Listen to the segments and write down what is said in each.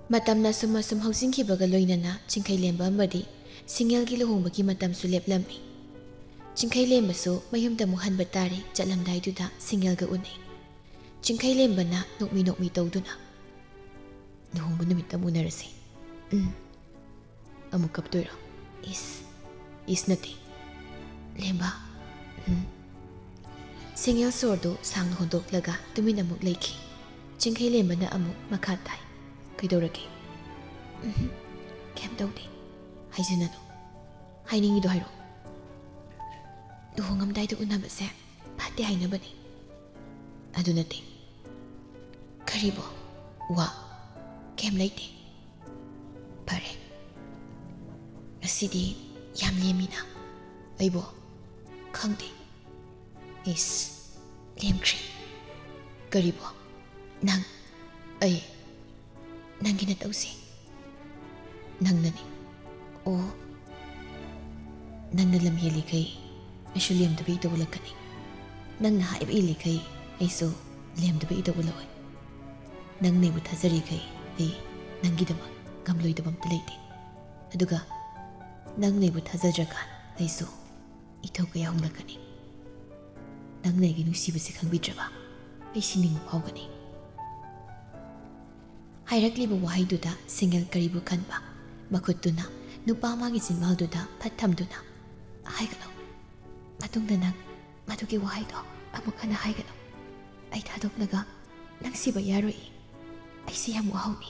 ꯃꯇꯝꯅ ꯁꯨꯝ ꯍꯧꯖꯤꯟꯈꯤꯕꯒ ꯂꯣꯏꯅꯅ ꯆꯤꯡꯈꯩꯂꯦꯝꯕ ꯑꯃꯗꯤ ꯁꯤꯡꯌꯦꯜꯒꯤ ꯂꯨꯍꯣꯡꯕꯒꯤ ꯃꯇꯝꯁꯨ ꯂꯦꯞꯂꯝꯃꯤ꯫ ꯆꯤꯡꯈꯩꯂꯦꯝꯕꯁꯨ ꯃꯌꯨꯝꯗ ꯑꯃꯨꯛ ꯍꯟꯕ ꯇꯥꯔꯦ ꯆꯠꯂꯝꯗꯥꯏꯗꯨꯗ ꯁꯤꯡꯌꯦꯜꯒ ꯎꯅꯩ꯫ ꯆꯤꯡꯈꯩꯂꯦꯝꯕꯅ ꯅꯣꯛꯃꯤ ꯇꯧꯗꯨꯅ ꯂꯨꯍꯣꯡꯕ ꯅꯨꯃꯤꯠꯇ ꯎꯅꯔꯁꯤ꯫ ꯑꯃꯨꯛ ꯀꯞꯇꯣꯏꯔꯣ? ꯏꯁ ꯅꯠꯇꯦ ꯂꯦꯝꯕ꯫ ꯁꯤꯡꯌꯦꯜ ꯁꯣꯔꯗꯨ ꯁꯥꯡꯅ ꯍꯣꯟꯗꯣꯛꯂꯒ ꯇꯨꯃꯤꯟꯅ ꯑꯃꯨꯛ ꯂꯩꯈꯤ꯫ ꯆꯤꯡꯈꯩꯂꯦꯝꯕꯅ ꯑꯃꯨꯛ ꯃꯈꯥ ꯇꯥꯏ꯫ ꯀꯩꯗꯧꯔꯒꯦ? ꯀꯩꯝ ꯇꯧꯗꯦ꯫ ꯍꯥꯏꯖꯅꯅꯨ꯫ ꯍꯥꯏꯅꯤꯡꯉꯤꯗꯣ ꯍꯥꯏꯔꯛꯑꯣ꯫ ꯂꯨꯍꯣꯡꯉꯝꯗꯥꯏꯗ ꯎꯅꯕꯁꯦ ꯐꯠꯇꯦ ꯍꯥꯏꯅꯕꯅꯤ꯫ ꯑꯗꯨ ꯅꯠꯇꯦ꯫ ꯀꯔꯤꯕꯣ? ꯋꯥ ꯀꯩꯝ ꯂꯩꯇꯦ꯫ ꯐꯔꯦ꯫ ꯉꯁꯤꯗꯤ ꯌꯥꯝ ꯂꯦꯝꯃꯤꯅ꯫ ꯑꯩꯕꯣ? ꯈꯪꯗꯦ꯫ ꯂꯦꯝꯈ꯭ꯔꯦ꯫ ꯀꯔꯤꯕꯣ? ꯅꯪ, ꯑꯩ, ꯅꯪꯒꯤ ꯅꯇꯧꯁꯦ ꯅꯪꯅꯅꯤ꯫ ꯑꯣ, ꯅꯪꯅ ꯂꯝ ꯍꯦꯜꯂꯤꯈꯩ ꯑꯩꯁꯨ ꯂꯦꯝꯗꯕ ꯏꯇꯧ ꯎꯠꯂꯛꯀꯅꯤ꯫ ꯅꯪꯅ ꯍꯥꯏꯕ ꯏꯜꯂꯤꯈꯩ ꯑꯩꯁꯨ ꯂꯦꯝꯗꯕ ꯏꯇꯧ ꯎꯠꯂꯛꯑꯣꯏ꯫ ꯅꯪꯅ ꯑꯩꯕꯨ ꯊꯥꯖꯔꯤꯈꯩ ꯑꯩ ꯅꯪꯒꯤꯗꯃꯛ ꯉꯝꯂꯣꯏꯗꯕ ꯑꯝꯇ ꯂꯩꯇꯦ꯫ ꯑꯗꯨꯒ ꯅꯪꯅ ꯑꯩꯕꯨ ꯊꯥꯖꯗ꯭ꯔꯀꯥꯟ ꯑꯩꯁꯨ ꯏꯊꯧ ꯀꯌꯥ ꯍꯣꯡꯂꯛꯀꯅꯤ꯫ ꯅꯪꯅ ꯑꯩꯒꯤ ꯅꯨꯡꯁꯤꯕꯁꯤ ꯈꯪꯕꯤꯗ꯭ꯔꯕ ꯑꯩ ꯁꯤꯅꯤꯡꯕ ꯐꯥꯎꯒꯅꯤ꯫ ꯍꯥꯏꯔꯛꯂꯤꯕ ꯋꯥꯍꯩꯗꯨꯗ ꯁꯤꯡꯌꯦꯜ ꯀꯔꯤꯕꯨ ꯈꯟꯕ ꯃꯈꯨꯠꯇꯨꯅ ꯅꯨꯄꯥ ꯑꯃꯒꯤ ꯆꯤꯟꯕꯥꯜꯗꯨꯗ ꯐꯠ ꯊꯝꯗꯨꯅ ꯍꯥꯏꯒꯅꯨ꯫ ꯃꯇꯨꯡꯗ ꯅꯪ ꯃꯗꯨꯒꯤ ꯋꯥꯍꯩꯗꯣ ꯑꯃꯨꯛ ꯍꯟꯅ ꯍꯥꯏꯒꯅꯨ꯫ ꯑꯩ ꯊꯥꯗꯣꯛꯂꯒ ꯅꯪ ꯁꯤꯕ ꯌꯥꯔꯣꯏ꯫ ꯑꯩꯁꯤ ꯌꯥꯝ ꯋꯥꯍꯧꯅꯤ꯫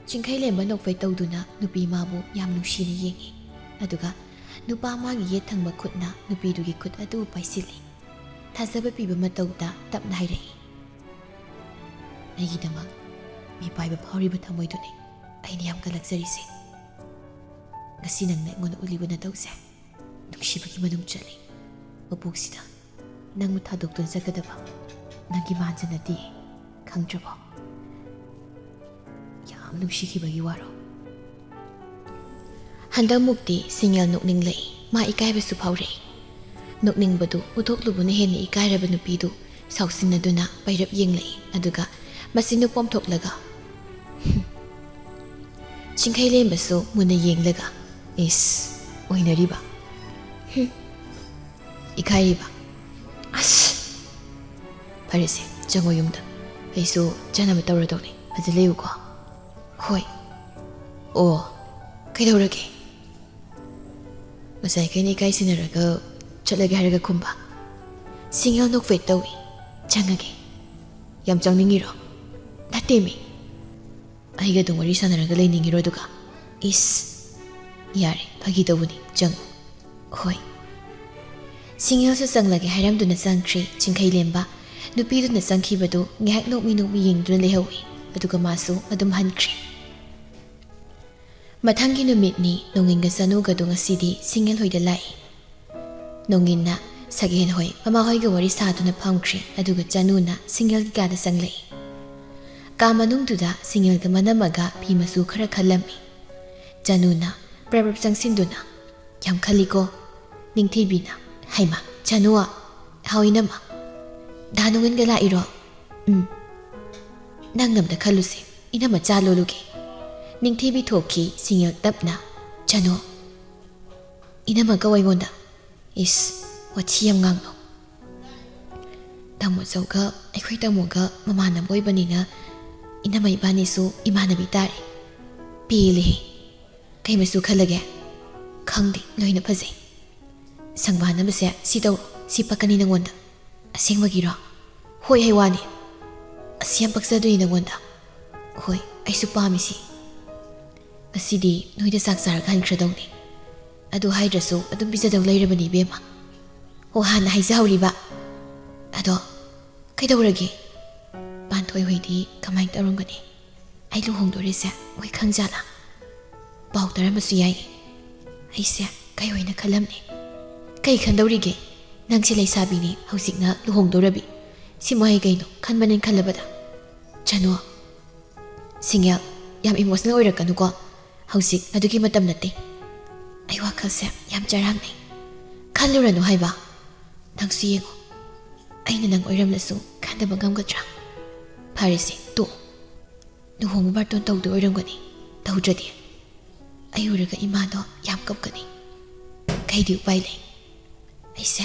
ꯆꯤꯡꯈꯩꯂꯦꯝꯕ ꯅꯣꯛꯐꯦꯠ ꯇꯧꯗꯨꯅ ꯅꯨꯄꯤ ꯃꯥꯕꯨ ꯌꯥꯝ ꯅꯨꯡꯁꯤꯅ ꯌꯦꯡꯉꯤ꯫ ꯑꯗꯨꯒ ꯅꯨꯄꯥ ꯃꯥꯒꯤ ꯌꯦꯠ ꯊꯪꯕ ꯈꯨꯠꯅ ꯅꯨꯄꯤꯗꯨꯒꯤ ꯈꯨꯠ ꯑꯗꯨ ꯄꯥꯏꯁꯤꯜꯂꯤ꯫ ꯊꯥꯖꯕ ꯄꯤꯕ ꯃꯇꯧꯗ ꯇꯞꯅ ꯍꯥꯏꯔꯛꯏ꯫ ꯑꯩꯒꯤꯗꯃꯛ ꯃꯤꯄꯥꯏꯕ ꯐꯥꯎꯔꯤꯕ ꯊꯃꯣꯏꯗꯨꯅꯤ ꯑꯩꯅ ꯌꯥꯝ ꯀꯜꯂꯛꯆꯔꯤꯁꯦ꯫ ꯉꯁꯤ ꯅꯪꯅ ꯑꯩꯉꯣꯟꯗ ꯎꯠꯂꯤꯕ ꯅꯇꯧꯁꯦ ꯅꯨꯡꯁꯤꯕꯒꯤ ꯃꯅꯨꯡ ꯆꯜꯂꯤ꯫ ꯃꯄꯣꯛꯁꯤꯗ ꯅꯪꯕꯨ ꯊꯥꯗꯣꯛꯇꯨꯅ ꯆꯠꯀꯗꯕ ꯅꯪꯒꯤ ꯃꯥꯟꯖ ꯅꯠꯇꯦ ꯈꯪꯗ꯭ꯔꯕꯣ? ꯌꯥꯝ ꯅꯨꯡꯁꯤꯈꯤꯕꯒꯤ ꯋꯥꯔꯣ? ꯍꯟꯗꯛꯃꯨꯛꯇꯤ ꯁꯤꯡꯌꯦꯜ ꯅꯣꯛꯅꯤꯡꯂꯛꯏ꯫ ꯃꯥ ꯏꯀꯥꯏꯕꯁꯨ ꯐꯥꯎꯔꯛꯏ꯫ ꯅꯣꯛꯅꯤꯡꯕꯗꯨ ꯎꯠꯊꯣꯛꯂꯨꯕꯅ ꯍꯦꯟꯅ ꯏꯀꯥꯏꯔꯕ ꯅꯨꯄꯤꯗꯨ ꯁꯥꯎꯁꯤꯟꯅꯗꯨꯅ ꯄꯩꯔꯞ ꯌꯦꯡꯂꯛꯏ꯫ ꯑꯗꯨꯒ ꯃꯆꯤꯟꯗꯨ ꯄꯣꯝꯊꯣꯛꯂꯒ ꯆꯤꯡꯈꯩꯂꯦꯝꯕꯁꯨ ꯃꯨꯟꯅ ꯌꯦꯡꯂꯒ ꯑꯣꯏꯅꯔꯤꯕ? ꯏꯀꯥꯏꯔꯤꯕ? ꯐꯔꯦꯁꯦ ꯆꯪꯉꯣ ꯌꯨꯝꯗ꯫ ꯑꯩꯁꯨ ꯆꯥꯅꯕ ꯇꯧꯔꯗꯧꯅꯤ꯫ ꯐꯖꯅ ꯂꯩꯌꯨꯀꯣ꯫ ꯍꯣꯏ꯫ ꯑꯣ, ꯀꯩꯗꯧꯔꯒꯦ? ꯉꯁꯥꯏ ꯈꯩꯅ ꯏꯀꯥꯏꯁꯤꯟꯅꯔꯒ ꯆꯠꯂꯒꯦ ꯍꯥꯏꯔꯒ ꯈꯨꯝꯕ꯫ ꯁꯤꯡꯌꯦꯜ ꯅꯣꯛꯐꯦꯠ ꯇꯧꯏ꯫ ꯆꯪꯉꯒꯦ꯫ ꯌꯥꯝ ꯆꯪꯅꯤꯡꯉꯤꯔꯣ? ꯅꯠꯇꯦꯃꯤ, ꯑꯩꯒ ꯑꯗꯨꯝ ꯋꯥꯔꯤ ꯁꯥꯟꯅꯔꯒ ꯂꯩꯅꯤꯡꯉꯤꯔꯣ? ꯑꯗꯨꯒ ꯌꯥꯔꯦ ꯐꯥꯒꯤ ꯇꯧꯕꯅꯤ ꯆꯪꯉꯨ꯫ ꯍꯣꯏ꯫ ꯁꯤꯡꯌꯦꯜꯁꯨ ꯆꯪꯂꯒꯦ ꯍꯥꯏꯔꯝꯗꯨꯅ ꯆꯪꯈ꯭ꯔꯦ꯫ ꯆꯤꯡꯈꯩꯂꯦꯝꯕ ꯅꯨꯄꯤꯗꯨꯅ ꯆꯪꯈꯤꯕꯗꯨ ꯉꯥꯏꯍꯥꯛ ꯅꯣꯛꯃꯤ ꯌꯦꯡꯗꯨꯅ ꯂꯩꯍꯧꯏ꯫ ꯑꯗꯨꯒ ꯃꯥꯁꯨ ꯑꯗꯨꯝ ꯍꯟꯈ꯭ꯔꯦ꯫ ꯃꯊꯪꯒꯤ ꯅꯨꯃꯤꯠꯅꯤ꯫ ꯅꯣꯡꯏꯟꯒ ꯆꯅꯨꯒꯗꯨ ꯉꯁꯤꯗꯤ ꯁꯤꯡꯌꯦꯜ ꯍꯣꯏꯗ ꯂꯥꯛꯏ꯫ ꯅꯣꯡꯏꯟꯅ ꯁꯒꯦꯟ ꯍꯣꯏ ꯃꯃꯥꯍꯣꯏꯒ ꯋꯥꯔꯤ ꯁꯥꯗꯨꯅ ꯐꯝꯈ꯭ꯔꯦ꯫ ꯑꯗꯨꯒ ꯆꯅꯨꯅ ꯁꯤꯡꯌꯦꯜꯒꯤ ꯀꯥꯗ ꯆꯪꯂꯛꯏ꯫ ꯀꯥ ꯃꯅꯨꯡꯗꯨꯗ ꯁꯤꯡꯌꯦꯜꯒ ꯃꯅꯝꯃꯒ ꯐꯤ ꯃꯆꯨ ꯈꯔ ꯈꯜꯂꯝꯃꯤ꯫ ꯆꯅꯨꯅ ꯄ꯭ꯔꯞ ꯆꯪꯁꯤꯟꯗꯨꯅ ꯌꯥꯝ ꯈꯜꯂꯤꯀꯣ ꯅꯤꯡꯊꯤꯕꯤꯅ꯫ ꯍꯩꯃꯥ ꯆꯅꯨ, ꯍꯥꯎ ꯏꯅꯝꯃ, ꯗꯥ ꯅꯣꯡꯏꯟꯒ ꯂꯥꯛꯏꯔꯣ? ꯅꯪ ꯑꯝꯇ ꯈꯜꯂꯨꯁꯦ, ꯏꯅꯝꯃ ꯆꯥ ꯂꯣꯜꯂꯨꯒꯦ꯫ ꯅꯤꯡꯊꯤꯕꯤ ꯊꯣꯛꯈꯤ꯫ ꯁꯤꯡꯌꯦꯜ ꯇꯞꯅ ꯆꯅꯨ, ꯏꯅꯝꯃ ꯀꯧ ꯑꯩꯉꯣꯟꯗ꯫ ꯋꯥꯊꯤ ꯌꯥꯝ ꯉꯥꯡꯅꯨ꯫ ꯇꯥꯃꯣꯆꯧꯒ ꯑꯩꯈꯣꯏ ꯇꯥꯃꯣꯒ ꯃꯃꯥꯟꯅꯕ ꯑꯣꯏꯕꯅꯤꯅ ꯏꯅꯝꯃ ꯏꯕꯥꯅꯤꯁꯨ ꯏꯃꯥꯟꯅꯕꯤ ꯇꯥꯔꯦ꯫ ꯄꯦꯜꯂꯦꯍꯦ꯫ ꯀꯩ ꯃꯆꯨ ꯈꯜꯂꯒꯦ? ꯈꯪꯗꯦ, ꯂꯣꯏꯅ ꯐꯖꯩ꯫ ꯁꯪꯕꯥꯟꯅꯕꯁꯦ ꯁꯤ ꯇꯧꯔꯣ, ꯁꯤ ꯄꯛꯀꯅꯤ ꯅꯪꯉꯣꯟꯗ꯫ ꯑꯁꯦꯡꯕꯒꯤꯔꯣ? ꯍꯣꯏ ꯍꯩꯋꯥꯅꯤ꯫ ꯑꯁꯤ ꯌꯥꯝ ꯄꯛꯆꯗꯣꯏꯅꯤ ꯅꯪꯉꯣꯟꯗ꯫ ꯍꯣꯏ, ꯑꯩꯁꯨ ꯄꯥꯝꯃꯤꯁꯤ꯫ ꯉꯁꯤꯗꯤ ꯅꯣꯏꯗ ꯆꯥꯛ ꯆꯥꯔꯒ ꯍꯟꯈ꯭ꯔꯗꯧꯅꯤ꯫ ꯑꯗꯨ ꯍꯥꯏꯗ꯭ꯔꯁꯨ ꯑꯗꯨꯝ ꯄꯤꯖꯗꯧ ꯂꯩꯔꯕꯅꯤ ꯏꯕꯦꯝꯃ꯫ ꯑꯣ, ꯍꯥꯟꯅ ꯍꯥꯏꯖꯍꯧꯔꯤꯕ꯫ ꯑꯗꯣ ꯀꯩꯗꯧꯔꯒꯦ? ꯄꯥꯟꯊꯣꯏ ꯍꯣꯏꯗꯤ ꯀꯃꯥꯏꯅ ꯇꯧꯔꯝꯒꯅꯤ? ꯑꯩ ꯂꯨꯍꯣꯡꯗꯣꯔꯤꯁꯦ ꯃꯣꯏ ꯈꯪꯖꯥꯠꯂꯥ? ꯄꯥꯎ ꯇꯥꯔꯝꯕꯁꯨ ꯌꯥꯏ꯫ ꯑꯩꯁꯦ ꯀꯩ ꯑꯣꯏꯅ ꯈꯜꯂꯝꯅꯤ? ꯀꯩ ꯈꯟꯗꯧꯔꯤꯒꯦ? ꯅꯪꯁꯦ ꯂꯩꯁꯥꯕꯤꯅꯤ, ꯍꯧꯖꯤꯛꯅ ꯂꯨꯍꯣꯡꯗꯧꯔꯕꯤ꯫ ꯁꯤꯃꯉꯥꯏ ꯀꯩꯅꯣ ꯈꯟꯕꯅꯦ ꯈꯜꯂꯕꯗ꯫ ꯆꯅꯨ, ꯁꯤꯡꯌꯦꯜ, ꯌꯥꯝ ꯏꯃꯣꯁꯅꯦꯜ ꯑꯣꯏꯔꯛꯀꯅꯨꯀꯣ꯫ ꯍꯧꯖꯤꯛ ꯑꯗꯨꯒꯤ ꯃꯇꯝ ꯅꯠꯇꯦ꯫ ꯑꯩ ꯋꯥꯈꯜꯁꯦ ꯌꯥꯝ ꯆꯔꯥꯡꯅꯩ꯫ ꯈꯜꯂꯨꯔꯅꯨ ꯍꯥꯏꯕ꯫ ꯅꯪꯁꯨ ꯌꯦꯡꯉꯣ, ꯑꯩꯅ ꯅꯪ ꯑꯣꯏꯔꯝꯂꯁꯨ ꯈꯟꯗꯕ ꯉꯝꯒꯗ꯭ꯔꯥ? ꯐꯔꯦꯁꯦ ꯇꯣꯛꯑꯣ꯫ ꯂꯨꯍꯣꯡꯕ ꯕꯥꯔꯇꯣꯟ ꯇꯧꯗꯣꯏ ꯑꯣꯏꯔꯝꯒꯅꯤ ꯇꯧꯗ꯭ꯔꯗꯤ ꯑꯩ ꯎꯔꯒ ꯏꯃꯥꯗꯣ ꯌꯥꯝ ꯀꯞꯀꯅꯤ ꯀꯩꯗꯤ ꯎꯄꯥꯏ ꯂꯩ ꯑꯩꯁꯦ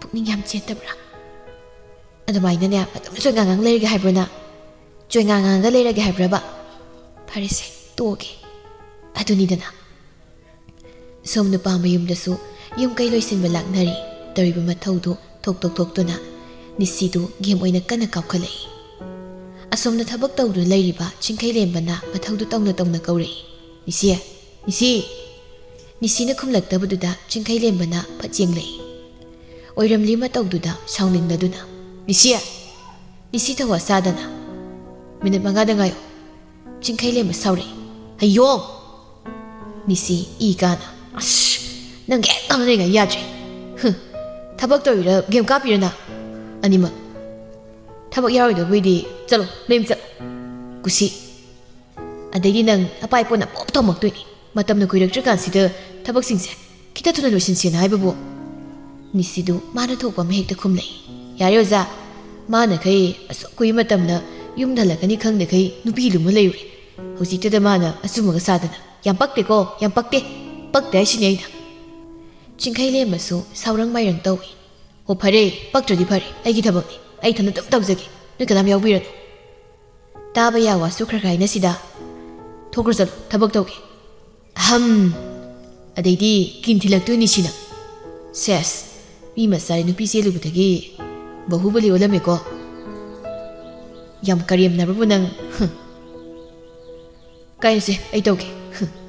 ꯄꯨꯛꯅꯤꯡ ꯌꯥꯝ ꯆꯦꯠꯇꯕ꯭ꯔꯥ ꯑꯗꯨꯃꯥꯏꯅꯅꯦ ꯑꯗꯨꯝ ꯆꯣꯏꯉꯥꯡꯉꯥꯡ ꯂꯩꯔꯒꯦ ꯍꯥꯏꯕ꯭ꯔꯣꯅ ꯆꯣꯏꯉꯥꯡꯉꯥꯡꯒ ꯂꯩꯔꯒꯦ ꯍꯥꯏꯕ꯭ꯔꯕ ꯐꯔꯦꯁꯦ ꯇꯣꯛꯑꯒꯦ ꯑꯗꯨꯅꯤꯗꯅ ꯁꯣꯝ ꯅꯨꯄꯥ ꯃꯌꯨꯝꯗꯁꯨ ꯌꯨꯝ ꯀꯩ ꯂꯣꯏꯁꯤꯟꯕ ꯂꯥꯛꯅꯔꯤ ꯇꯧꯔꯤꯕ ꯃꯊꯧꯗꯨ ꯊꯣꯛꯇꯣꯛꯇꯨꯅ ꯅꯤꯁꯤꯗꯨ ꯒꯦꯝ ꯑꯣꯏꯅ ꯀꯟꯅ ꯀꯥꯎꯈꯠꯂꯛꯏ ꯑꯁꯣꯝꯗ ꯊꯕꯛ ꯇꯧꯗꯨꯅ ꯂꯩꯔꯤꯕ ꯆꯤꯡꯈꯩꯂꯦꯝꯕꯅ ꯃꯊꯧꯗꯨ ꯇꯧꯅ ꯀꯧꯔꯛꯏ ꯅꯤꯁꯤ ꯅꯤꯁꯤꯅ ꯈꯨꯝꯂꯛꯇꯕꯗꯨꯗ ꯆꯤꯡꯈꯩꯂꯦꯝꯕꯅ ꯐꯠ ꯌꯦꯡꯂꯛꯏ ꯑꯣꯏꯔꯝꯂꯤ ꯃꯇꯧꯗꯨꯗ ꯁꯥꯎꯅꯤꯡꯂꯗꯨꯅ ꯅꯤꯁꯤ ꯊꯋꯥ ꯁꯥꯗꯅ ꯃꯤꯅꯤꯠ 5ꯗ ꯉꯥꯏꯌꯣ ꯆꯤꯡꯈꯩꯂꯦꯝꯕ ꯁꯥꯎꯔꯛꯏ ꯍꯌꯣꯡ ꯅꯤꯁꯤ ꯏ ꯀꯥꯅ ꯑꯁ ꯅꯪ ꯍꯦꯛ ꯉꯥꯡꯅꯔꯤꯉꯩ ꯌꯥꯗ꯭ꯔꯦ ꯊꯕꯛ ꯇꯧꯔꯤꯔ ꯒꯦꯝ ꯀꯥꯞꯄꯤꯔꯅ ꯑꯅꯤꯃꯛ ꯊꯕꯛ ꯌꯥꯎꯔꯣꯏꯗꯕꯨꯗꯤ ꯆꯠꯂꯣ ꯅꯌꯨꯝ ꯆꯠꯂꯣ ꯀꯨꯁꯤ ꯑꯗꯩꯗꯤ ꯅꯪ ꯑꯄꯥꯏ ꯄꯣꯠꯅ ꯄꯣꯞ ꯊꯣꯝꯃꯛꯇꯣꯏꯅꯤ ꯃꯇꯝꯅ ꯀꯨꯏꯔꯛꯇ꯭ꯔꯀꯥꯟꯁꯤꯗ ꯊꯕꯛꯁꯤꯡꯁꯦ ꯈꯤꯇ ꯊꯨꯅ ꯂꯣꯏꯁꯤꯟꯁꯦꯅ ꯍꯥꯏꯕꯕꯨ ꯅꯤꯁꯤꯗꯨ ꯃꯥꯅ ꯊꯣꯛꯄ ꯑꯃ ꯍꯦꯛꯇ ꯈꯨꯝꯂꯛꯏ ꯌꯥꯔꯦ ꯑꯣꯖꯥ ꯃꯥꯅꯈꯩ ꯑꯁꯨꯛ ꯀꯨꯏꯕ ꯃꯇꯝꯅ ꯌꯨꯝꯗ ꯍꯜꯂꯛꯀꯅꯤ ꯈꯪꯗꯈꯩ ꯅꯨꯄꯤ ꯂꯨꯝꯃ ꯂꯩꯔꯨꯔꯦ ꯍꯧꯖꯤꯛꯇꯗ ꯃꯥꯅ ꯑꯆꯨꯝꯕꯒ ꯁꯥꯗꯅ ꯌꯥꯝ ꯄꯛꯇꯦꯀꯣ ꯌꯥꯝ ꯄꯛꯇꯦ ꯍꯥꯏꯁꯤꯅꯤ ꯑꯩꯅ ꯆꯤꯡꯈꯩꯂꯦꯝꯕꯁꯨ ꯁꯥꯎꯔꯪ ꯃꯥꯏꯔꯪ ꯇꯧꯏ ꯍꯣ ꯐꯔꯦ ꯄꯛꯇ꯭ꯔꯗꯤ ꯐꯔꯦ ꯑꯩꯒꯤ ꯊꯕꯛꯅꯤ ꯑꯩ ꯊꯟꯗ ꯑꯗꯨꯝ ꯇꯧꯖꯒꯦ ꯅꯣꯏ ꯀꯅꯥꯝ ꯌꯥꯎꯕꯤꯔꯅꯨ ꯇꯥꯕ ꯌꯥꯋꯥꯁꯨ ꯈꯔ ꯍꯥꯏꯅꯁꯤꯗ ꯊꯣꯛꯈ꯭ꯔ ꯆꯠꯂꯣ ꯊꯕꯛ ꯇꯧꯒꯦ ꯑꯗꯩꯗꯤ ꯀꯤꯟ ꯊꯤꯜꯂꯛꯇꯣꯏꯅꯤ ꯁꯤꯅ ꯁꯦꯁ ꯃꯤ ꯃꯆꯥꯔꯤ ꯅꯨꯄꯤ ꯆꯦꯜꯂꯨꯕꯗꯒꯤ ꯕꯍꯨꯕꯂꯤ ꯑꯣꯜꯂꯝꯃꯦꯀꯣ ꯌꯥꯝ ꯀꯔꯦꯝꯅꯕꯕꯨ ꯅꯪ ꯀꯥꯏꯅꯁꯦ ꯑꯩ ꯇꯧꯒꯦ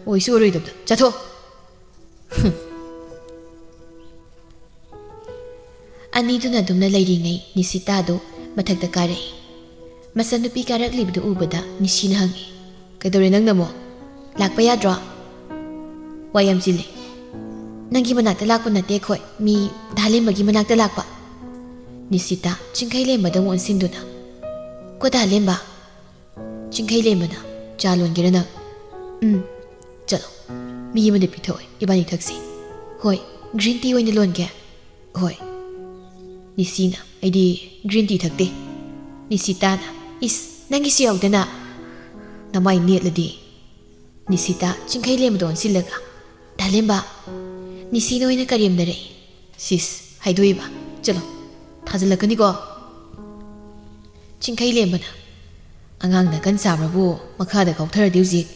ꯑꯣꯏꯁꯨ ꯑꯣꯏꯔꯣꯏꯗꯕꯗ ꯆꯠꯊꯣꯛ ꯑꯅꯤꯗꯨꯅ ꯑꯗꯨꯝꯅ ꯂꯩꯔꯤꯉꯩ ꯅꯤꯁꯤꯇꯥꯗꯨ ꯃꯊꯛꯇ ꯀꯥꯔꯛꯏ ꯃꯆꯟꯅꯨꯄꯤ ꯀꯥꯔꯛꯂꯤꯕꯗꯨ ꯎꯕꯗ ꯅꯤꯁꯤꯅ ꯍꯪꯉꯤ ꯀꯩꯗꯧꯔꯦ ꯅꯪꯅꯃꯣ ꯂꯥꯛꯄ ꯌꯥꯗ꯭ꯔꯣ ꯋꯥ ꯌꯥꯝ ꯆꯤꯜꯂꯤ ꯅꯪꯒꯤ ꯃꯅꯥꯛꯇ ꯂꯥꯛꯄ ꯅꯠꯇꯦ ꯑꯩꯈꯣꯏ ꯃꯤ ꯗꯥꯂꯦꯝꯕꯒꯤ ꯃꯅꯥꯛꯇ ꯂꯥꯛꯄ ꯅꯤꯁꯤꯇꯥ ꯆꯤꯡꯈꯩꯂꯦꯝꯕꯗ ꯑꯃꯨꯛ ꯑꯣꯟꯁꯤꯟꯗꯨꯅ ꯀꯣ ꯗꯥꯂꯦꯝꯕ ꯆꯤꯡꯈꯩꯂꯦꯝꯕꯅ ꯆꯥ ꯂꯣꯟꯒꯦꯔ ꯅꯪ ꯆꯠꯂꯣ ꯃꯤ ꯑꯃꯗ ꯄꯤꯊꯛꯑꯣꯏ ꯏꯕꯥꯅꯤ ꯊꯛꯁꯤ ꯍꯣꯏ ꯒ꯭ꯔꯤꯟ ꯇꯤ ꯑꯣꯏꯅ ꯂꯣꯟꯒꯦ ꯍꯣꯏ ꯅꯤꯁꯤꯅ ꯑꯩꯗꯤ ꯒ꯭ꯔꯤꯟ ꯇꯤ ꯊꯛꯇꯦ ꯅꯤꯁꯤꯇꯥꯅ ꯏꯁ ꯅꯪꯒꯤꯁꯨ ꯌꯥꯎꯗꯅ ꯅꯃꯥꯏ ꯅꯦꯠꯂꯗꯤ ꯅꯤꯁꯤꯇꯥ ꯆꯤꯡꯈꯩꯂꯦꯝꯕꯗ ꯑꯣꯟꯁꯤꯜꯂꯒ ꯗꯥꯂꯦꯝꯕ ꯅꯤꯁꯤꯅ ꯑꯣꯏꯅ ꯀꯔꯦꯝꯅꯔꯛꯏ ꯁꯤꯁ ꯍꯥꯏꯗꯣꯛꯏꯕ ꯆꯠꯂꯣ ꯊꯥꯖꯤꯜꯂꯛꯀꯅꯤꯀꯣ ꯆꯤꯡꯈꯩꯂꯦꯝꯕꯅ ꯑꯉꯥꯡ ꯅꯥꯀꯟ ꯆꯥꯕ꯭ꯔꯕꯨ ꯃꯈꯥꯗ ꯀꯥꯎꯊꯔꯗꯤ ꯍꯧꯖꯤꯛ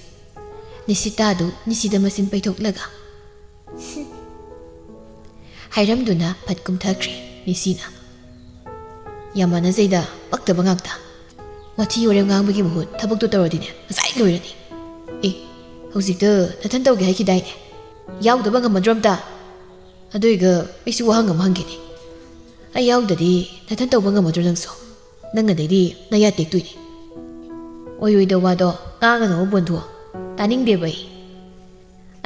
ꯅꯤꯁꯤꯇꯥꯗꯨ ꯅꯤꯁꯤꯗ ꯃꯆꯤꯟ ꯄꯩꯊꯣꯛꯂꯒ ꯍꯥꯏꯔꯝꯗꯨꯅ ꯐꯠ ꯀꯨꯝꯊꯈ꯭ꯔꯦ ꯅꯤꯁꯤꯅ ꯌꯥꯝ ꯃꯥꯟꯅꯖꯩꯗ ꯄꯛꯇꯕ ꯉꯥꯛꯇ ꯋꯥꯊꯤ ꯋꯥꯔꯦꯝ ꯉꯥꯡꯕꯒꯤ ꯃꯍꯨꯠ ꯊꯕꯛꯇꯨ ꯇꯧꯔꯗꯤꯅꯦ ꯉꯁꯥꯏ ꯂꯣꯏꯔꯅꯤ ꯍꯧꯖꯤꯛꯇ ꯅꯊꯟ ꯇꯧꯒꯦ ꯍꯥꯏꯈꯤꯗꯥꯏꯅꯦ ꯌꯥꯎꯗꯕ ꯉꯝꯃꯗ꯭ꯔꯣ ꯑꯝꯇ ꯑꯗꯨꯏꯒ ꯑꯩꯁꯨ ꯋꯥꯍꯪ ꯑꯃ ꯍꯪꯒꯦꯅꯦ ꯑꯩ ꯌꯥꯎꯗꯗꯤ ꯅꯊꯟ ꯇꯧꯕ ꯉꯝꯃꯗ꯭ꯔꯣ ꯅꯪꯁꯨ ꯅꯪꯅꯗꯩꯗꯤ ꯅꯌꯥ ꯇꯦꯛꯇꯣꯏꯅꯤ ꯑꯣꯏꯔꯣꯏꯗ ꯋꯥꯗꯣ ꯉꯥꯡꯒꯅꯨ ꯕꯣꯟꯊꯣ ꯇꯥꯅꯤꯡꯗꯦꯕ ꯑꯩ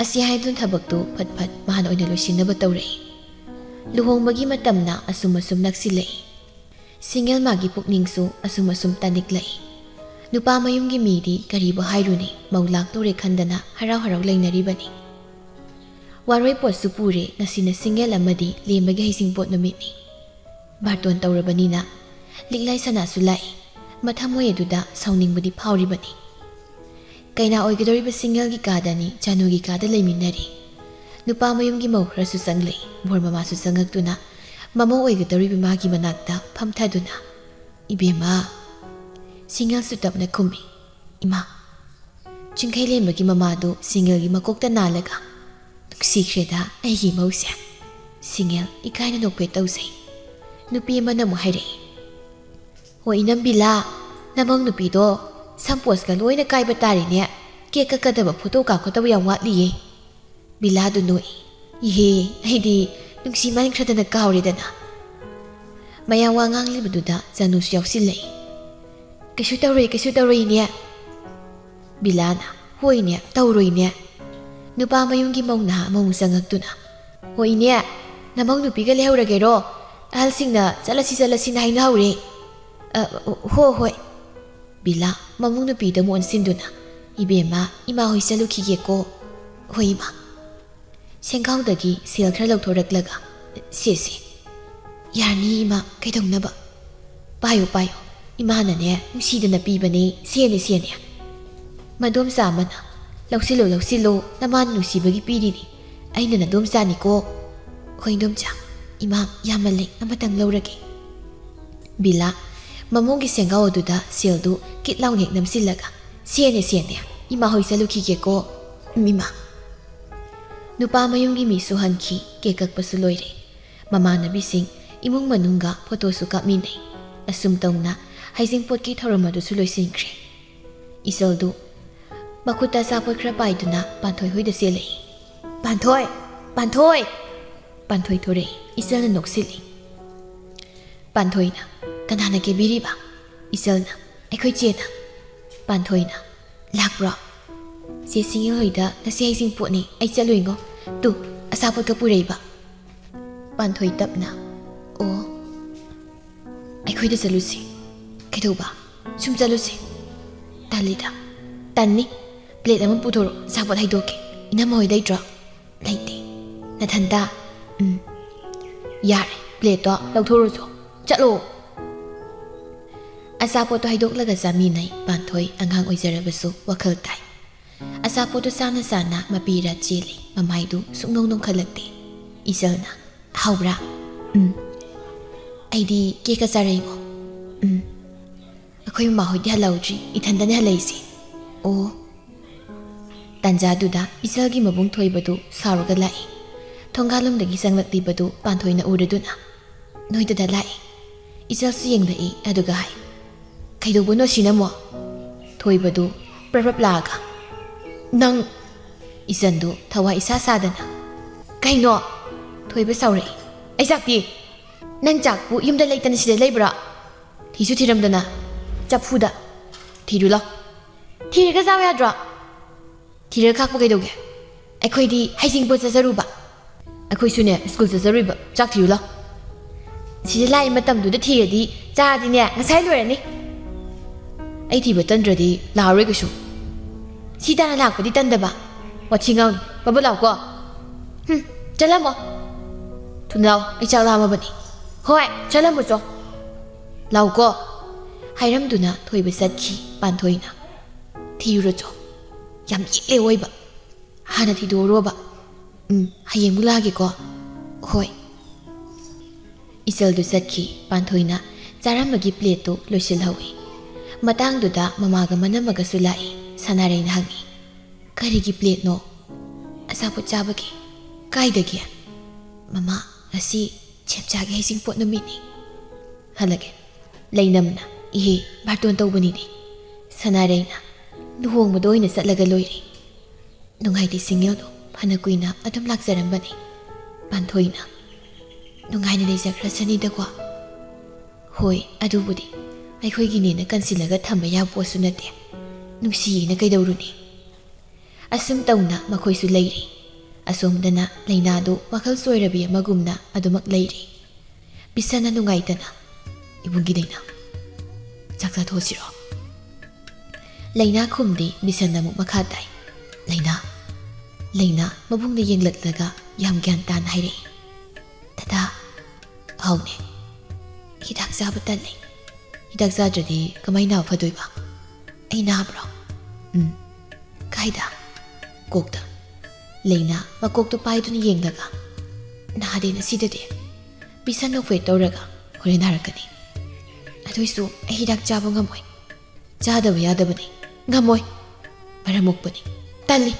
ꯑꯁꯤ ꯍꯥꯏꯗꯨꯅ ꯊꯕꯛꯇꯨ ꯐꯠ ꯐꯠ ꯃꯥꯅ ꯑꯣꯏꯅ ꯂꯣꯏꯁꯤꯟꯅꯕ ꯇꯧꯔꯛꯏ ꯂꯨꯍꯣꯡꯕꯒꯤ ꯃꯇꯝꯅ ꯑꯁꯨꯝ ꯅꯛꯁꯤꯜꯂꯛꯏ ꯁꯤꯡꯒꯦꯜ ꯃꯥꯒꯤ ꯄꯨꯛꯅꯤꯡꯁꯨ ꯑꯁꯨꯝ ꯇꯥꯅꯤꯛꯂꯛꯏ ꯅꯨꯄꯥ ꯃꯌꯨꯝꯒꯤ ꯃꯤꯗꯤ ꯀꯔꯤꯕꯨ ꯍꯥꯏꯔꯨꯅꯤ ꯃꯧ ꯂꯥꯛꯇꯣꯔꯦ ꯈꯟꯗꯅ ꯍꯔꯥꯎ ꯂꯩꯅꯔꯤꯕꯅꯤ ꯋꯥꯔꯣꯏ ꯄꯣꯠꯁꯨ ꯄꯨꯔꯦ ꯉꯁꯤꯅ ꯁꯤꯡꯒꯦꯜ ꯑꯃꯗꯤ ꯂꯦꯝꯕꯒꯤ ꯍꯩꯁꯤꯡꯄꯣꯠ ꯅꯨꯃꯤꯠꯅꯤ ꯕꯥꯔꯇꯣꯟ ꯇꯧꯔꯕꯅꯤꯅ ꯂꯤꯛꯂꯥꯏ ꯁꯅꯥꯁꯨ ꯂꯥꯛꯏ ꯃꯊꯃꯣꯏ ꯑꯗꯨꯗ ꯁꯥꯎꯅꯤꯡꯕꯗꯤ ꯐꯥꯎꯔꯤꯕꯅꯤ ꯀꯩꯅꯥ ꯑꯣꯏꯒꯗꯧꯔꯤꯕ ꯁꯤꯡꯒꯦꯜꯒꯤ ꯀꯥꯗꯅꯤ ꯆꯥꯅꯨꯒꯤ ꯀꯥꯗ ꯂꯩꯃꯤꯟꯅꯔꯤ ꯅꯨꯄꯥ ꯃꯌꯨꯝꯒꯤ ꯃꯧ ꯈꯔꯁꯨ ꯆꯪꯂꯛꯏ ꯕꯣꯔ ꯃꯃꯥꯁꯨ ꯆꯪꯉꯛꯇꯨꯅ ꯃꯃꯧ ꯑꯣꯏꯒꯗꯧꯔꯤꯕ ꯃꯥꯒꯤ ꯃꯅꯥꯛꯇ ꯐꯝꯊꯗꯨꯅ ꯏꯕꯦꯝꯃ ꯁꯤꯡꯒꯦꯜꯁꯨ ꯇꯞꯅ ꯈꯨꯝꯃꯤ ꯏꯃꯥ ꯆꯤꯡꯈꯩꯂꯦꯝꯕꯒꯤ ꯃꯃꯥꯗꯨ ꯁꯤꯡꯒꯦꯜꯒꯤ ꯃꯀꯣꯛꯇ ꯅꯥꯜꯂꯒ ꯅꯨꯡꯁꯤꯈ꯭ꯔꯦꯗ ꯑꯩꯒꯤ ꯃꯧꯁꯦ ꯁꯤꯡꯒꯦꯜ ꯏꯀꯥꯏꯅ ꯅꯣꯛꯐꯦꯠ ꯇꯧꯖꯩ ꯅꯨꯄꯤ ꯑꯃꯅ ꯑꯃꯨꯛ ꯍꯥꯏꯔꯛꯏ ꯍꯣꯏ ꯏꯅꯝꯕꯤꯂꯥ ꯅꯃꯧ ꯅꯨꯄꯤꯗꯣ ꯁꯝꯄꯣꯁꯀ ꯂꯣꯏꯅ ꯀꯥꯏꯕ ꯇꯥꯔꯦꯅꯦ ꯀꯦꯛ ꯀꯛꯀꯗꯕ ꯐꯣꯇꯣ ꯀꯥꯞꯀꯗꯕ ꯌꯥꯝ ꯋꯥꯠꯂꯤꯌꯦ ꯕꯤꯂꯥꯗꯨ ꯅꯣꯛꯏ ꯏꯍꯦ ꯑꯩꯗꯤ ꯅꯨꯡꯁꯤ ꯃꯥꯟꯈ꯭ꯔꯗꯅ ꯀꯥꯎꯔꯦꯗꯅ ꯃꯌꯥꯝ ꯋꯥ ꯉꯥꯡꯂꯤꯕꯗꯨꯗ ꯆꯅꯨꯁꯨ ꯌꯥꯎꯁꯤꯜꯂꯛꯏ ꯀꯩꯁꯨ ꯇꯧꯔꯣꯏꯅꯦ ꯕꯤꯂꯥꯅ ꯍꯣꯏꯅꯦ ꯇꯧꯔꯣꯏꯅꯦ ꯅꯨꯄꯥ ꯃꯌꯨꯝꯒꯤ ꯃꯧ ꯅꯍꯥ ꯑꯃꯃꯨꯛ ꯆꯪꯉꯛꯇꯨꯅ ꯍꯣꯏꯅꯦ ꯅꯃꯧ ꯅꯨꯄꯤꯒ ꯂꯩꯍꯧꯔꯒꯦꯔꯣ ꯑꯍꯜꯁꯤꯡꯅ ꯆꯠꯂꯁꯤꯅ ꯍꯥꯏꯅꯍꯧꯔꯦ ꯍꯣꯏ ꯕꯤꯂꯥ ꯃꯃꯧ ꯅꯨꯄꯤꯗ ꯑꯃꯨꯛ ꯑꯣꯟꯁꯤꯟꯗꯨꯅ ꯏꯕꯦꯝꯃ ꯏꯃꯥ ꯍꯣꯏ ꯆꯠꯂꯨꯈꯤꯒꯦꯀꯣ ꯍꯣꯏ ꯏꯃꯥ ꯁꯦꯡꯈꯥꯎꯗꯒꯤ ꯁꯦꯜ ꯈꯔ ꯂꯧꯊꯣꯔꯛꯂꯒ ꯁꯦ ꯌꯥꯔꯅꯤ ꯏꯃꯥ ꯀꯩꯗꯧꯅꯕ ꯄꯥꯏꯌꯣ ꯏꯃꯥꯅꯅꯦ ꯅꯨꯡꯁꯤꯗꯅ ꯄꯤꯕꯅꯦ ꯁꯦꯅꯦ Madomsa amana ꯂꯧꯁꯤꯜꯂꯣ ꯅꯃꯥꯟ ꯅꯨꯡꯁꯤꯕꯒꯤ ꯄꯤꯔꯤꯅꯤ ꯑꯩꯅ ꯅꯗꯣꯝꯆꯥꯅꯤꯀꯣ ꯍꯣꯏ ꯏꯗꯣꯝꯆꯥ ꯏꯃꯥ ꯌꯥꯝꯃꯜꯂꯦ ꯑꯃꯇꯪ ꯂꯧꯔꯒꯦ ꯕꯤꯂꯥ ꯃꯃꯣꯡꯒꯤ ꯁꯦꯡꯒꯥꯎ ꯑꯗꯨꯗ ꯁꯦꯜꯗꯨ ꯀꯤꯠ ꯂꯥꯎꯅ ꯍꯦꯛ ꯅꯝꯁꯤꯜꯂꯒ ꯁꯦꯟꯅꯦ ꯏꯃꯥ ꯍꯣꯏ ꯆꯠꯂꯨꯈꯤꯒꯦꯀꯣ ꯏꯃꯥ ꯅꯨꯄꯥ ꯃꯌꯨꯝꯒꯤ ꯃꯤꯁꯨ ꯍꯟꯈꯤ ꯀꯦꯛ ꯀꯛꯄꯁꯨ ꯂꯣꯏꯔꯦ ꯃꯃꯥꯟꯅꯕꯤꯁꯤꯡ ꯏꯃꯨꯡ ꯃꯅꯨꯡꯒ ꯐꯣꯇꯣꯁꯨ ꯀꯥꯞꯃꯤꯟꯅꯩ ꯑꯁꯨꯝ ꯇꯧꯅ ꯍꯩꯖꯤꯡꯄꯣꯠꯀꯤ ꯊꯧꯔꯝ ꯑꯗꯨꯁꯨ ꯂꯣꯏꯁꯤꯟꯈ꯭ꯔꯦ ꯏꯆꯜꯗꯨ ꯃꯈꯨꯠꯇ ꯑꯆꯥꯄꯣꯠ ꯈꯔ ꯄꯥꯏꯗꯨꯅ ꯄꯥꯟꯊꯣꯏ ꯍꯣꯏꯗ ꯆꯦꯜꯂꯛꯏ ꯄꯥꯟꯊꯣꯏ ꯊꯣꯔꯛꯏ ꯏꯆꯜꯅ ꯅꯣꯛꯁꯤꯜꯂꯤ ꯄꯥꯟꯊꯣꯏꯅ ꯀꯅꯥꯅ ꯀꯦꯕꯤꯔꯤꯕ ꯏꯆꯜꯅ ꯑꯩꯈꯣꯏ ꯆꯦꯅ ꯄꯥꯟꯊꯣꯏꯅ ꯂꯥꯛꯄ꯭ꯔꯣ ꯆꯦ ꯁꯤꯡꯒꯤꯜ ꯍꯣꯏꯗ ꯉꯁꯤ ꯍꯩꯖꯤꯡꯄꯣꯠꯅꯤ ꯑꯩ ꯆꯠꯂꯣꯏꯉꯣ ꯇꯨ ꯑꯆꯥꯄꯣꯠꯀ ꯄꯨꯔꯛꯏꯕ ꯄꯥꯟꯊꯣꯏ ꯇꯞꯅ ꯑꯣ ꯑꯩꯈꯣꯏꯗ ꯆꯠꯂꯨꯁꯤ ꯀꯩꯗꯧꯕ ꯁꯨꯝ ꯆꯠꯂꯨꯁꯤ ꯇꯜꯂꯤꯗ ꯇꯟꯅꯤ ꯄ꯭ꯂꯦꯠ ꯑꯃ ꯄꯨꯊꯣꯔꯛꯑꯣ ꯑꯆꯥꯄꯣꯠ ꯍꯩꯗꯣꯛꯀꯦ ꯏꯅꯝꯃ ꯍꯣꯏ ꯂꯩꯇ꯭ꯔꯣ ꯂꯩꯇꯦ ꯅꯊꯟꯇ ꯌꯥꯔꯦ ꯄ꯭ꯂꯦꯠꯇꯣ ꯂꯧꯊꯣꯛꯎꯔꯁꯨ ꯆꯠꯂꯣ ꯑꯆꯥꯄꯣꯠꯇꯣ ꯍꯩꯗꯣꯛꯂꯒ ꯆꯥꯃꯤꯟꯅꯩ ꯄꯥꯟꯊꯣꯏ ꯑꯉꯥꯡ ꯑꯣꯏꯖꯔꯕꯁꯨ ꯋꯥꯈꯜ ꯇꯥꯏ ꯑꯆꯥꯄꯣꯠꯇꯣ ꯆꯥꯅ ꯃꯄꯤꯔꯥ ꯆꯦꯜꯂꯤ ꯃꯃꯥꯏꯗꯨ ꯁꯨꯛꯅꯣꯡ ꯅꯣꯡꯈꯠꯂꯛꯇꯦ ꯏꯆꯜꯅ ꯍꯥꯎꯕ꯭ꯔꯥ ꯑꯩꯗꯤ ꯀꯦꯛꯀ ꯆꯥꯔꯛꯏꯉꯣ ꯑꯩꯈꯣꯏ ꯃꯃꯥ ꯍꯣꯏꯗꯤ ꯍꯜꯂꯛꯎꯗ꯭ꯔꯤ ꯏꯊꯟꯗꯅꯦ ꯍꯜꯂꯛꯏꯁꯤ ꯑꯣ ꯇꯟꯖꯥꯗꯨꯗ ꯏꯆꯜꯒꯤ ꯃꯕꯨꯡ ꯊꯣꯏꯕꯗꯨ ꯁꯥꯎꯔꯒ ꯂꯥꯛꯏ ꯊꯣꯡꯒꯥꯜꯂꯣꯝꯗꯒꯤ ꯆꯪꯂꯛꯂꯤꯕꯗꯨ ꯄꯥꯟꯊꯣꯏꯅ ꯎꯔꯗꯨꯅ ꯅꯣꯏꯗꯨꯗ ꯂꯥꯛꯏ ꯏꯆꯜꯁꯨ ꯌꯦꯡꯂꯛꯏ ꯑꯗꯨꯒ ꯍꯥꯏ ꯀꯩꯗꯧꯕꯅꯣ ꯁꯤꯅꯃꯣ ꯊꯣꯏꯕꯗꯨ ꯄ꯭ꯔꯞ ꯂꯥꯛꯑꯒ ꯅꯪ ꯏꯆꯟꯗꯨ ꯊꯋꯥꯏ ꯏꯁꯥ ꯁꯥꯗꯅ ꯀꯩꯅꯣ ꯊꯣꯏꯕ ꯁꯥꯎꯔꯛꯏ ꯑꯩ ꯆꯥꯛꯇꯤ ꯅꯪ ꯆꯥꯛꯄꯨ ꯌꯨꯝꯗ ꯂꯩꯇꯅ ꯁꯤꯗ ꯂꯩꯕ꯭ꯔꯥ ꯊꯤꯁꯨ ꯊꯤꯔꯝꯗꯅ ꯆꯐꯨꯗ ꯊꯤꯔꯨ ꯂꯥꯎ ꯊꯤꯔꯒ ꯆꯥꯎ ꯌꯥꯗ꯭ꯔꯣ ꯊꯤꯔꯒ ꯈꯥꯛꯄ ꯀꯩꯗꯧꯒꯦ ꯑꯩꯈꯣꯏꯗꯤ ꯍꯩꯖꯤꯡꯄꯣꯠ ꯆꯠꯆꯔꯨꯕ ꯑꯩꯈꯣꯏꯁꯨꯅꯦ ꯁ꯭ꯀꯨꯜ ꯆꯠꯆꯔꯨꯏꯕ ꯆꯥꯛ ꯊꯤꯔꯨ ꯂꯥꯎ ꯁꯤꯗ ꯂꯥꯛꯏ ꯃꯇꯝꯗꯨꯗ ꯊꯤꯔꯗꯤ ꯆꯥꯔꯗꯤꯅꯦ ꯉꯁꯥꯏ ꯂꯣꯏꯔꯅꯤ ꯑꯩ ꯊꯤꯕ ꯇꯟꯗ꯭ꯔꯗꯤ ꯂꯥꯛꯑꯔꯣꯏ ꯀꯩꯁꯨ ꯁꯤ ꯇꯥꯅ ꯂꯥꯛꯄꯗꯤ ꯇꯟꯗꯕ ꯋꯥꯊꯤ ꯉꯥꯡꯅꯤ ꯕꯕ ꯂꯥꯎꯀꯣ ꯆꯠꯂꯝꯃꯣ ꯊꯨꯅ ꯂꯥꯎ ꯑꯩ ꯆꯥꯛ ꯂꯥꯝꯃꯕꯅꯤ ꯍꯣꯏ ꯆꯠꯂꯝꯃꯣ ꯆꯣ ꯂꯥꯎꯀꯣ ꯍꯥꯏꯔꯝꯗꯨꯅ ꯊꯣꯏꯕ ꯆꯠꯈꯤ ꯄꯥꯟꯊꯣꯏꯅ ꯊꯤꯔꯨꯔꯣ ꯌꯥꯝ ꯌꯦꯠꯂꯦ ꯑꯣꯏꯕ ꯍꯥꯟꯅ ꯊꯤꯗꯣꯛꯎꯔꯣꯕ ꯍꯌꯦꯡꯃꯨꯛ ꯂꯥꯛꯑꯒꯦꯀꯣ ꯍꯣꯏ ꯏꯆꯜꯗꯨ ꯆꯠꯈꯤ ꯄꯥꯟꯊꯣꯏꯅ ꯆꯥꯔꯝꯕꯒꯤ ꯄ꯭ꯂꯦꯠꯇꯨ ꯂꯣꯏꯁꯤꯜꯍꯧꯏ ꯃꯇꯥꯡꯗꯨꯗ ꯃꯃꯥꯒ ꯃꯅꯝꯃꯒꯁꯨ ꯂꯥꯛꯏ ꯁꯅꯥꯔꯩꯅ ꯍꯪꯉꯤ ꯀꯔꯤꯒꯤ ꯄ꯭ꯂꯦꯠꯅꯣ ꯑꯆꯥꯄꯣꯠ ꯆꯥꯕꯒꯤ ꯀꯥꯏꯗꯒꯤ ꯃꯃꯥ ꯉꯁꯤ ꯆꯦꯝꯆꯥꯒꯤ ꯍꯩꯖꯤꯡꯄꯣꯠ ꯅꯨꯃꯤꯠꯅꯤ ꯍꯜꯂꯒꯦ ꯂꯩꯅꯝꯅ ꯏꯍꯦ ꯕꯥꯔꯇꯣꯟ ꯇꯧꯕꯅꯤꯅꯦ ꯁꯅꯥꯔꯩꯅ ꯂꯨꯍꯣꯡꯕꯗ ꯑꯣꯏꯅ ꯆꯠꯂꯒ ꯂꯣꯏꯔꯦ ꯅꯨꯡꯉꯥꯏꯇꯦ ꯁꯤꯡꯒꯤꯜꯗꯣ ꯐꯅ ꯀꯨꯏꯅ ꯑꯗꯨꯝ ꯂꯥꯛꯆꯔꯝꯕꯅꯤ ꯄꯥꯟꯊꯣꯏꯅ ꯅꯨꯡꯉꯥꯏꯅ ꯂꯩꯖꯈ꯭ꯔꯁꯅꯤꯗꯀꯣ ꯍꯣꯏ ꯑꯗꯨꯕꯨꯗꯤ ꯑꯩꯈꯣꯏꯒꯤꯅꯦꯅ ꯀꯟꯁꯤꯜꯂꯒ ꯊꯝꯕ ꯌꯥꯕ ꯄꯣꯠꯁꯨ ꯅꯠꯇꯦ ꯅꯨꯡꯁꯤꯌꯦꯅ ꯀꯩꯗꯧꯔꯨꯅꯤ ꯑꯁꯨꯝ ꯇꯧꯅ ꯃꯈꯣꯏꯁꯨ ꯂꯩꯔꯤ ꯑꯁꯣꯝꯗꯅ ꯂꯩꯅꯥꯗꯨ ꯋꯥꯈꯜ ꯆꯣꯏꯔꯕꯤ ꯑꯃꯒꯨꯝꯅ ꯑꯗꯨꯃꯛ ꯂꯩꯔꯤ ꯕꯤꯁꯟꯅ ꯅꯨꯡꯉꯥꯏꯇꯅ ꯏꯕꯨꯡꯒꯤ ꯂꯩꯅꯥ ꯆꯥꯛ ꯆꯥꯊꯣꯛꯑꯁꯤꯔꯣ ꯂꯩꯅꯥ ꯈꯨꯝꯗꯤ ꯕꯤꯁꯟꯅ ꯑꯃꯨꯛ ꯃꯈꯥ ꯇꯥꯏ ꯂꯩꯅꯥ ꯃꯕꯨꯡꯗ ꯌꯦꯡꯂꯛꯂꯒ ꯌꯥꯝ ꯒ꯭ꯌꯥꯟ ꯇꯥꯅ ꯍꯥꯏꯔꯛꯏ ꯗꯗꯥ ꯍꯥꯎꯅꯦ ꯍꯤꯗꯥꯛ ꯆꯥꯕ ꯇꯜꯂꯦ ꯍꯤꯗꯥꯛ ꯆꯥꯗ꯭ꯔꯗꯤ ꯀꯃꯥꯏꯅ ꯅꯥꯕ ꯐꯗꯣꯏꯕ ꯑꯩ ꯅꯥꯕ꯭ꯔꯣ ꯀꯥꯏꯗ ꯀꯣꯛꯇ ꯂꯩꯅꯥ ꯃꯀꯣꯛꯇꯣ ꯄꯥꯏꯗꯨꯅ ꯌꯦꯡꯂꯒ ꯅꯥꯗꯦꯅ ꯁꯤꯗꯗꯤ ꯕꯤꯁꯟ ꯋꯦꯠ ꯇꯧꯔꯒ ꯍꯣꯔꯦꯟ ꯅꯥꯔꯛꯀꯅꯤ ꯑꯗꯨꯏꯁꯨ ꯑꯩ ꯍꯤꯗꯥꯛ ꯆꯥꯕ ꯉꯝꯃꯣꯏ ꯆꯥꯗꯕ ꯌꯥꯗꯕꯅꯤ ꯉꯝꯃꯣꯏ ꯃꯔꯝ ꯃꯣꯛꯄꯅꯤ ꯇꯜꯂꯤ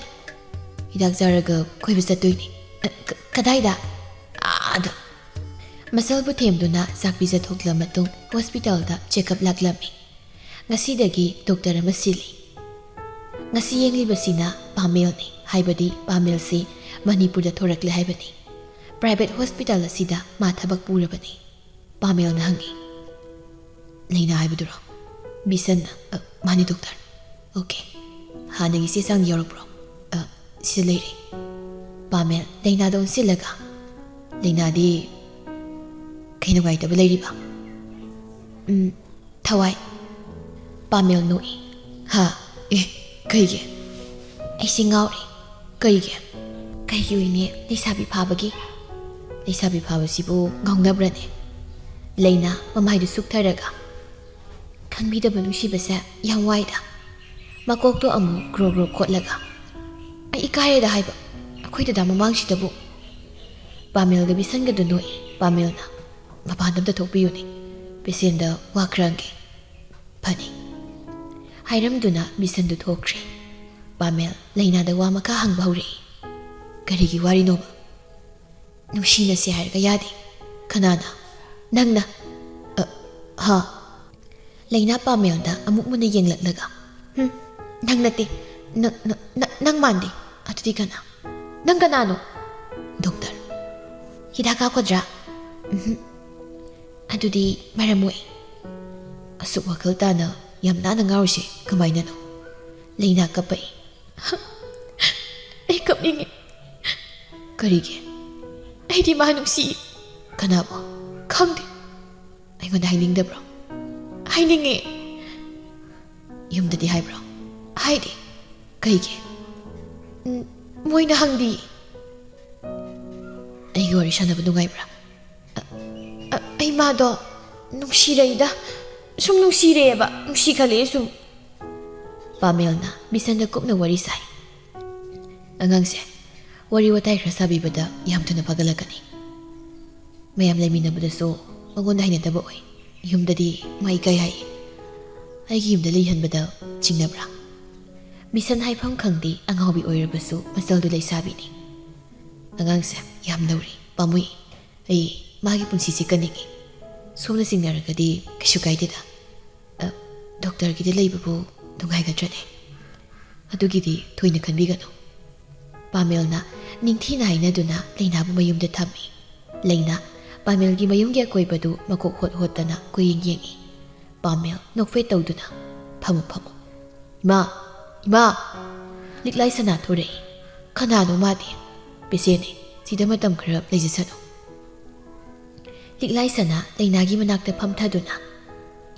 ꯍꯤꯗꯥꯛ ꯆꯥꯔꯒ ꯀꯣꯏꯕ ꯆꯠꯇꯣꯏꯅꯤ ꯀꯗꯥꯏꯗ ꯑꯥꯗ ꯃꯁꯜꯕꯨ ꯊꯦꯝꯗꯨꯅ ꯆꯥꯛ ꯄꯤꯖꯊꯣꯛꯂ ꯃꯇꯨꯡ ꯍꯣꯁꯄꯤꯇꯥꯜꯗ ꯆꯦꯛꯑꯞ ꯂꯥꯛꯂꯝꯃꯤ ꯉꯁꯤꯗꯒꯤ ꯗꯣꯛꯇꯔ ꯑꯃ ꯁꯤꯜꯂꯤ ꯉꯁꯤ ꯌꯦꯡꯂꯤꯕꯁꯤꯅ ꯄꯥꯃꯦꯜꯅꯤ ꯍꯥꯏꯕꯗꯤ ꯄꯥꯃꯦꯜꯁꯤ ꯃꯅꯤꯄꯨꯔꯗ ꯊꯣꯔꯛꯂꯦ ꯍꯥꯏꯕꯅꯤ ꯄ꯭ꯔꯥꯏꯚꯦꯠ ꯍꯣꯁꯄꯤꯇꯥꯜ ꯑꯁꯤꯗ ꯃꯥ ꯊꯕꯛ ꯄꯨꯔꯕꯅꯤ ꯄꯥꯃꯦꯜꯅ ꯍꯪꯉꯤ ꯂꯩꯅꯥ ꯍꯥꯏꯕꯗꯨꯔꯣ ꯕꯤꯁꯟꯅ ꯃꯥꯅꯤ ꯗꯣꯛꯇꯔ ꯑꯣꯀꯦ ꯍꯥꯟꯅꯒꯤ ꯆꯦ ꯆꯥꯡ ꯌꯥꯎꯔꯛꯄ꯭ꯔꯣ ꯁꯤꯗ ꯂꯩꯔꯦ ꯄꯥꯃꯦꯜ ꯂꯩꯅꯥꯗ ꯑꯣꯟꯁꯤꯜꯂꯒ ꯂꯩꯅꯥꯗꯤ ꯀꯩ ꯅꯨꯡꯉꯥꯏꯇꯕ ꯂꯩꯔꯤꯕ ꯊꯋꯥꯏ ꯄꯥꯃꯦꯜ ꯅꯣꯛꯏ ꯍꯥ ꯀꯩꯒꯤ ꯑꯩꯁꯤ ꯉꯥꯎꯔꯤ ꯀꯩꯒꯤ ꯑꯣꯏꯅꯦ ꯂꯩꯁꯥꯕꯤ ꯐꯥꯕꯒꯤ ꯂꯩꯁꯥꯕꯤ ꯐꯥꯕꯁꯤꯕꯨ ꯉꯥꯎꯅꯕ꯭ꯔꯅꯦ ꯂꯩꯅꯥ ꯃꯃꯥꯏꯗꯨ ꯁꯨꯛꯊꯔꯒ ꯈꯟꯕꯤꯗꯕ ꯅꯨꯡꯁꯤꯕꯁꯦ ꯌꯥꯝ ꯋꯥꯏꯗ Makokto amu gro gro khotlaga ai ikayeda haiba akhoi dada mamangsidabu Pamelga bisanga du noi Pamelna mapandamda thokpiyuni Bisenda wakrange Pani Hairamduna bisandu thokre Pamel lainada wa maka hangba hore Karigi wari noba Nushina si hairga yadi Kanana Nangna Ha Laina Pamelda amuk muna yenglaglaga Nang nati Nang mandi Atudi kana Nang kanano Doktor Hidaka kodra Atudi maramwe Asuk wakal tana Yamna na ngawsi Kamayna no Laina kapay Ay kapningi Karigi Ay di manungsi Kanabo Kangdi Ay nganda haining da bro Hainingi Yumda di hai bro Hai di Karigi Moy na hangdi Ay gori siya na ba nungay bro Ay mado Nungsiray da Sum nungsiray ba Nungsikali sum Pamel na bisan na kup na wari say Angang se Wari watay krasabi bada Yamto na pagalagani Mayam lami na bada so Magundahin na tabo ay Yumda di maikay hay Ay yumda lihan bada Ching na bra Bisan hay pang kangdi Ang hobi oy rabaso Masal dulay sabi ni Angang se Yam nauri Pamuy Ay magi pun sisi kaningi Sumna singnaraga di Kasukay dida Doktor gidi lay babu Nungay ka dyan eh Adugidi Toy na kanbigano Pamel na Ningti na na doon na Layna bu mayum da tami Layna Pamel gi mayum gi akoy badu Makukhot-hot na Kuying-yingi Pamel Nokfay taw doon na Pamu-pamu Ima Liklay sa nato rin Kanano mati Pisini Sida matam karab Layjasano Liklay sa na Layna gi manakta pamta doon na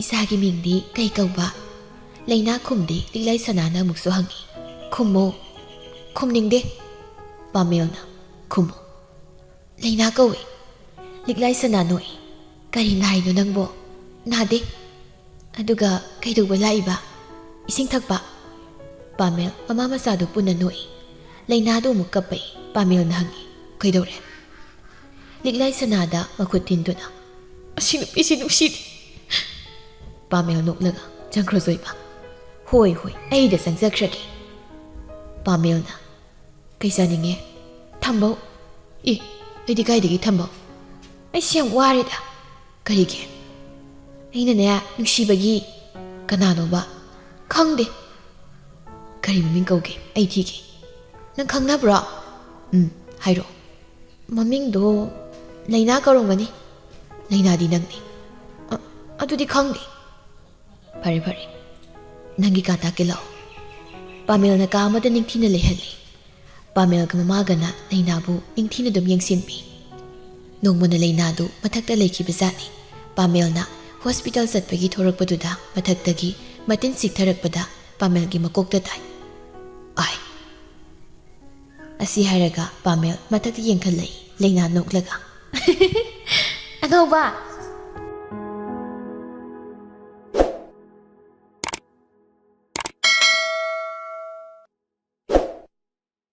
Isagi mingdi Kay ikaw ba Layna kumdi liklay sanana mukso hangi Kumo Kumningde Pamel na Kumo Layna kawi Liklay sananoy Kari nahay no nang bo Nade Aduga kay duwa laiba Ising tagpa Pamel mamamasado po na noy Layna do mukapay Pamel na hangi Kay dore Liklay sanada makutin do na Sinupit Pamel nuklaga Jangkrozoy pa Hoy ay da sangsakraki Pamel na Kaysa ninge Tambaw ay di kaydagi tambaw Ay siyang wari da Karigi Ay nanaya nugsibagi Kanano ba Kangde Kari maming kawge ay tigi Nang kang na bra Hayro Maming do Layna karong gani Layna di nang ni Ado di kangde Pare Nangi kata kilaw Pamel na kaamada ningti na lehali Pamel ka mamaga na Laynabu ningti na dumyang sinmi Nung mo na Laynado matagta layki bazani Pamel na hospital satpagi thorak paduda matagtagi matinsik tharak pada Pamel gi makok tatay Ay Asi haraga Pamel matagta yengkal lay Layna nuklaga Ano ba?